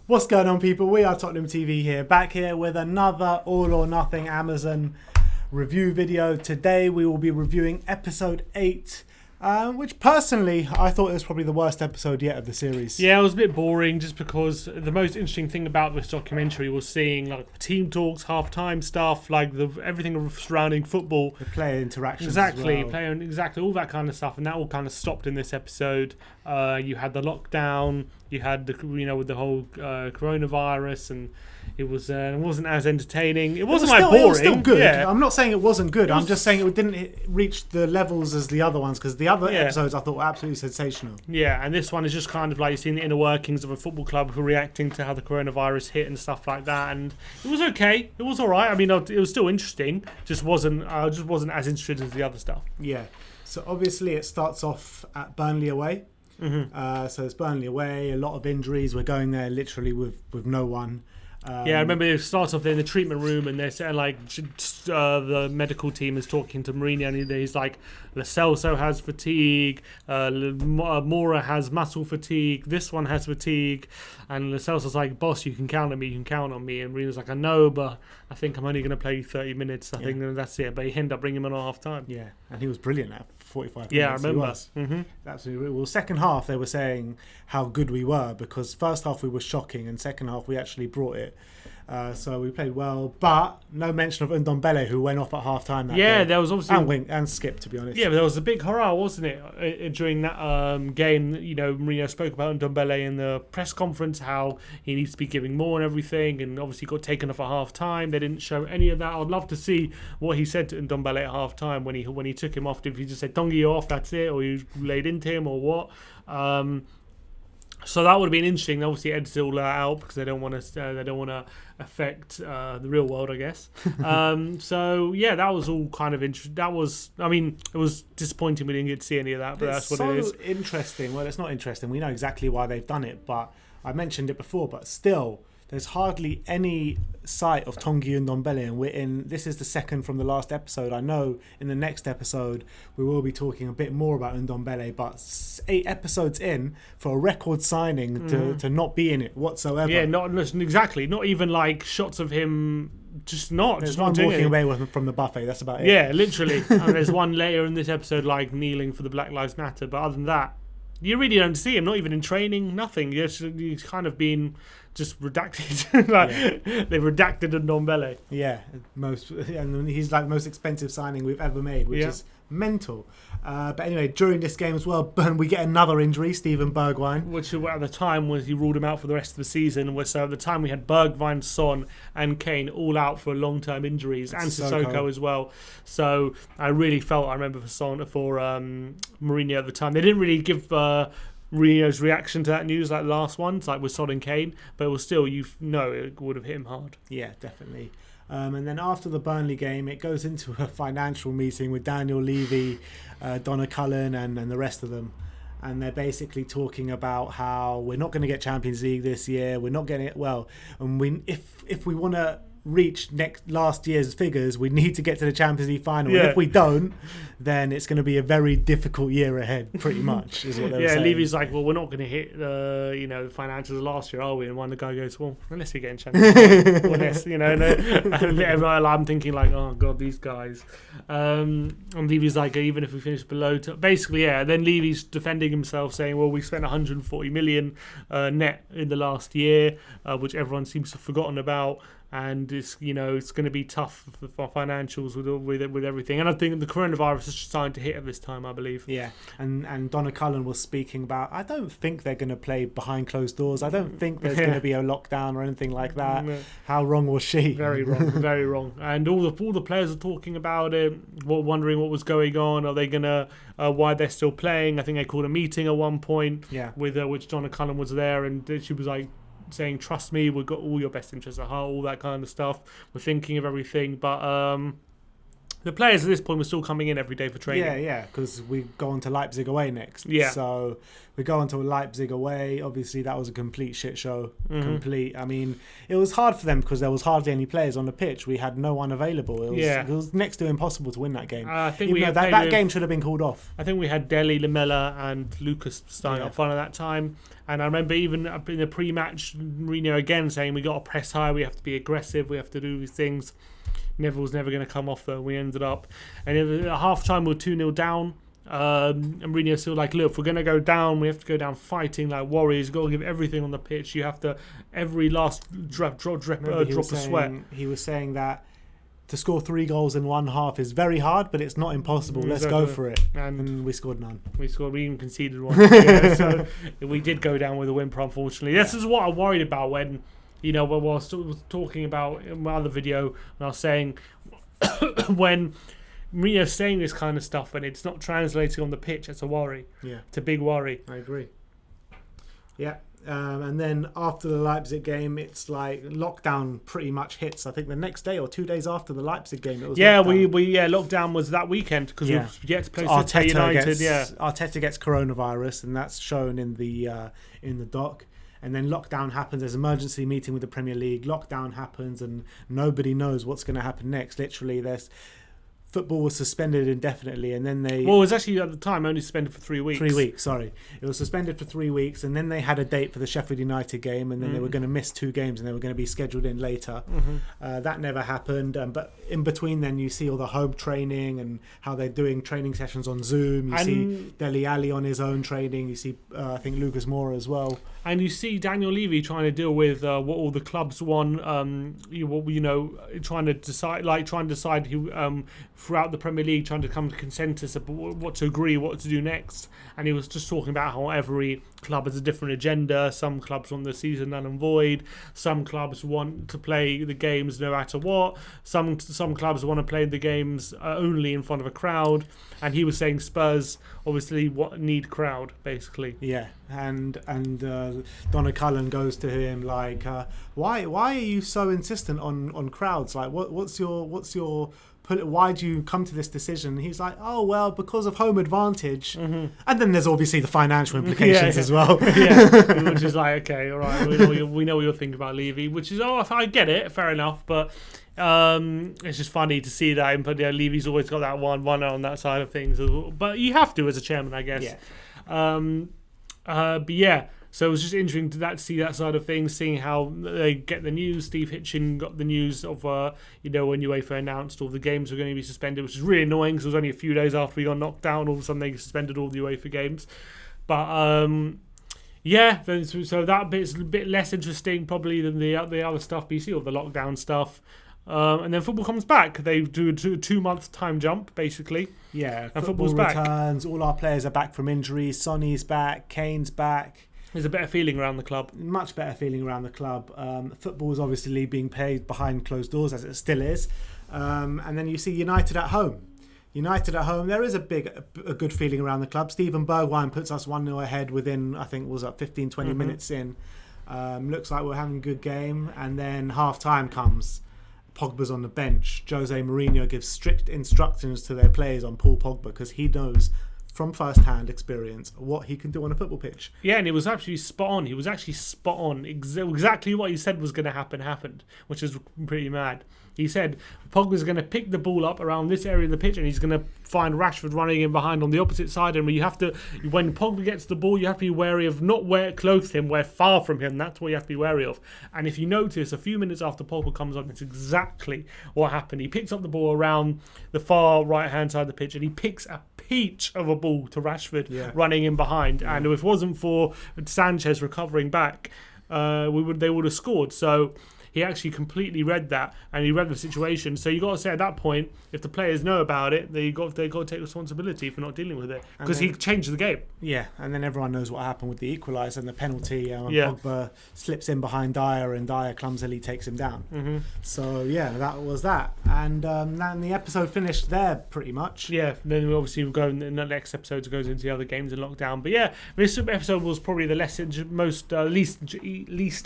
What's going on, people? We are Tottenham TV here, back here with another All or Nothing Amazon review video. Today we will be reviewing episode 8, which personally I thought it was probably the worst episode yet of the series. Yeah, it was a bit boring just because the most interesting thing about this documentary was seeing like team talks, half-time stuff, like everything surrounding football. The player interactions Exactly, as well. exactly, all that kind of stuff, and that all kind of stopped in this episode. You had the lockdown, you had with the whole coronavirus, and it wasn't as entertaining. It wasn't boring. It was still good. Yeah. I'm not saying it wasn't good. I'm just saying it didn't reach the levels as the other ones, because the other episodes I thought were absolutely sensational. Yeah, and this one is just kind of like you've seen the inner workings of a football club who are reacting to how the coronavirus hit and stuff like that. And it was okay. It was all right. I mean, it was still interesting. Just wasn't as interested as the other stuff. Yeah. So obviously it starts off at Burnley away. Mm-hmm. So it's Burnley away, a lot of injuries. We're going there literally with no one. I remember it starts off in the treatment room, and they're saying like the medical team is talking to Mourinho, and he's like, Lo Celso has fatigue, Mora has muscle fatigue, this one has fatigue, and Lo Celso's like, boss, you can count on me, and Mourinho's like, I know, but I think I'm only going to play 30 minutes. I think that's it. But he ended up bringing him on at half time. Yeah, and he was brilliant at 45 minutes. Yeah, I remember. Mm-hmm. Absolutely. Well, second half they were saying how good we were, because first half we were shocking, and second half we actually brought it. So we played well, but no mention of Ndombele, who went off at half time. There was obviously and Skip, to be honest. Yeah, but there was a big hurrah, wasn't it, during that game? Mourinho spoke about Ndombele in the press conference, how he needs to be giving more and everything, and obviously got taken off at half time. They didn't show any of that. I'd love to see what he said to Ndombele at half time when he took him off. If he just said "Tongi, you're off, that's it," or he laid into him, or what. So that would have been interesting. Obviously, edited all that out because they don't want to affect the real world, I guess. So yeah, that was all kind of interesting. It was disappointing we didn't get to see any of that, but that's what it is. Interesting. Well, it's not interesting. We know exactly why they've done it, but I mentioned it before. But still, there's hardly any sight of Tongi and Ndombele, and this is the second from the last episode. I know in the next episode we will be talking a bit more about Ndombele, but 8 episodes in for a record signing to not be in it whatsoever. Yeah, not even like shots of him. Just not walking away from the buffet. That's about it. Yeah, literally. And there's one later in this episode like kneeling for the Black Lives Matter, but other than that, you really don't see him. Not even in training. Nothing. He's kind of been just redacted. They've redacted Ndombele. Yeah, and he's like the most expensive signing we've ever made, which is mental. But anyway, during this game as well, we get another injury, Steven Bergwijn. Which at the time he ruled him out for the rest of the season. So at the time we had Bergwijn, Son and Kane all out for long-term injuries, and Sissoko as well. So I remember for Mourinho at the time, they didn't really give Mourinho's reaction to that news like last ones, like with Son and Kane, but it was still, it would have hit him hard. Yeah, definitely. And then after the Burnley game, it goes into a financial meeting with Daniel Levy, Donna Cullen, and the rest of them. And they're basically talking about how we're not going to get Champions League this year. We're not getting it well. And if we want to reach last year's figures, we need to get to the Champions League final. And if we don't, then it's going to be a very difficult year ahead, pretty much, is what they were saying. Levy's like, well, we're not going to hit the financials last year, are we? And one of the guy goes, well, unless we get in Champions League. And I'm thinking like, oh god, these guys. And Levy's like, even if we finish below, basically, Then Levy's defending himself, saying, well, we spent 140 million net in the last year, which everyone seems to have forgotten about. And it's going to be tough for financials with everything, and I think the coronavirus is starting to hit at this time, I believe. Yeah, and Donna Cullen was speaking about, I don't think they're going to play behind closed doors. I don't think there's going to be a lockdown or anything like that. No. How wrong was she? Very wrong, very wrong. And all the players are talking about it, wondering what was going on. Are they gonna why they're still playing? I think they called a meeting at one point. With which Donna Cullen was there, and she was like, saying, trust me, we've got all your best interests at heart, all that kind of stuff. We're thinking of everything, but The players at this point were still coming in every day for training. Yeah, because we go on to Leipzig away next. Yeah. So we go on to Leipzig away. Obviously, that was a complete shit show. I mean, it was hard for them because there was hardly any players on the pitch. We had no one available. It was next to impossible to win that game. I think that game should have been called off. I think we had Dele, Lamella, and Lucas starting up front at that time. And I remember even in the pre-match, Mourinho again saying we got to press high, we have to be aggressive, we have to do these things. Neville's never going to come off though. We ended up, and at half time we were 2-0 down. And Mourinho's still like, look, if we're going to go down, we have to go down fighting like warriors. You've got to give everything on the pitch. You have to, every last drop of sweat. He was saying that to score 3 goals in one half is very hard, but it's not impossible. Let's go for it. And we scored none. We even conceded one. So we did go down with a whimper, unfortunately. This is what I worried about when, when I was talking about in my other video, when I was saying when Mourinho's saying this kind of stuff and it's not translating on the pitch, it's a worry. Yeah. It's a big worry. I agree. Yeah. And then after the Leipzig game, it's like lockdown pretty much hits. I think the next day or 2 days after the Leipzig game, it was lockdown. Lockdown was that weekend because we yet to play City United. Arteta gets coronavirus, and that's shown in the doc. And then lockdown happens. There's an emergency meeting with the Premier League. Lockdown happens, and nobody knows what's going to happen next. Literally, football was suspended indefinitely, and then it was actually at the time only suspended for 3 weeks. 3 weeks, sorry. It was suspended for 3 weeks, and then they had a date for the Sheffield United game, and then they were going to miss 2 games, and they were going to be scheduled in later. That never happened, but in between then you see all the home training and how they're doing training sessions on Zoom. You see Dele Alli on his own training. You see, I think, Lucas Moura as well. And you see Daniel Levy trying to deal with what all the clubs want, trying to decide who throughout the Premier League, trying to come to consensus about what to agree, what to do next. And he was just talking about how every club has a different agenda. Some clubs want the season null and void. Some clubs want to play the games no matter what. Some clubs want to play the games only in front of a crowd. And he was saying Spurs obviously need crowd, basically. Yeah, and Donna Cullen goes to him like, why are you so insistent on crowds? Like, what's your why do you come to this decision? He's like, oh, well, because of home advantage. And then there's obviously the financial implications as well. Which is like, okay, all right, we know what you're thinking about Levy, which is, I get it, fair enough, but it's just funny to see that. But Levy's always got that one on that side of things. But you have to as a chairman, I guess. But yeah. So it was just interesting to see that side of things, seeing how they get the news. Steve Hitchen got the news of, when UEFA announced all the games were going to be suspended, which is really annoying because it was only a few days after we got knocked down. All of a sudden they suspended all the UEFA games. But, so that bit's a bit less interesting probably than the other stuff, BC, or the lockdown stuff. And then football comes back. They do a 2-month time jump, basically. Yeah, and football returns. All our players are back from injuries. Sonny's back. Kane's back. There's a better feeling around the club. Much better feeling around the club. Football is obviously being played behind closed doors, as it still is. And then you see United at home. There is a good feeling around the club. Steven Bergwijn puts us 1-0 ahead within, I think, 15-20 minutes in. Looks like we're having a good game. And then half-time comes. Pogba's on the bench. Jose Mourinho gives strict instructions to their players on Paul Pogba because he knows from first-hand experience what he can do on a football pitch. Yeah, and it was actually spot on. He was actually spot on. Exactly what he said was going to happen happened, which is pretty mad. He said Pogba's going to pick the ball up around this area of the pitch and he's going to find Rashford running in behind on the opposite side. And when Pogba gets the ball, you have to be wary of not where close to him, where far from him. That's what you have to be wary of. And if you notice, a few minutes after Pogba comes on, it's exactly what happened. He picks up the ball around the far right-hand side of the pitch and he picks a peach of a ball to Rashford running in behind. And if it wasn't for Sanchez recovering back, they would have scored. So he actually completely read that and he read the situation. So you got to say at that point, if the players know about it, they got to take responsibility for not dealing with it because he changed the game. Yeah, and then everyone knows what happened with the equaliser and the penalty. Pogba slips in behind Dyer and Dyer clumsily takes him down. So yeah, that was that. And then the episode finished there pretty much. Yeah, then we obviously will go in the next episode goes into the other games in lockdown. But yeah, this episode was probably the least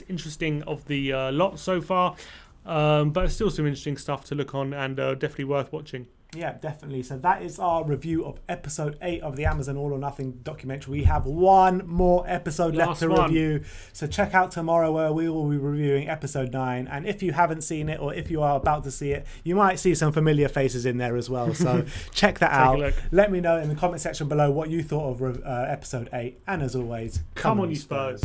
interesting of the lot so far. But still some interesting stuff to look on and definitely worth watching. Yeah, definitely. So that is our review of episode 8 of the Amazon All or Nothing documentary. We have one more episode left to review. So check out tomorrow where we will be reviewing episode 9. And if you haven't seen it, or if you are about to see it, you might see some familiar faces in there as well. So check that out. Let me know in the comment section below what you thought of episode 8. And as always, come on you Spurs.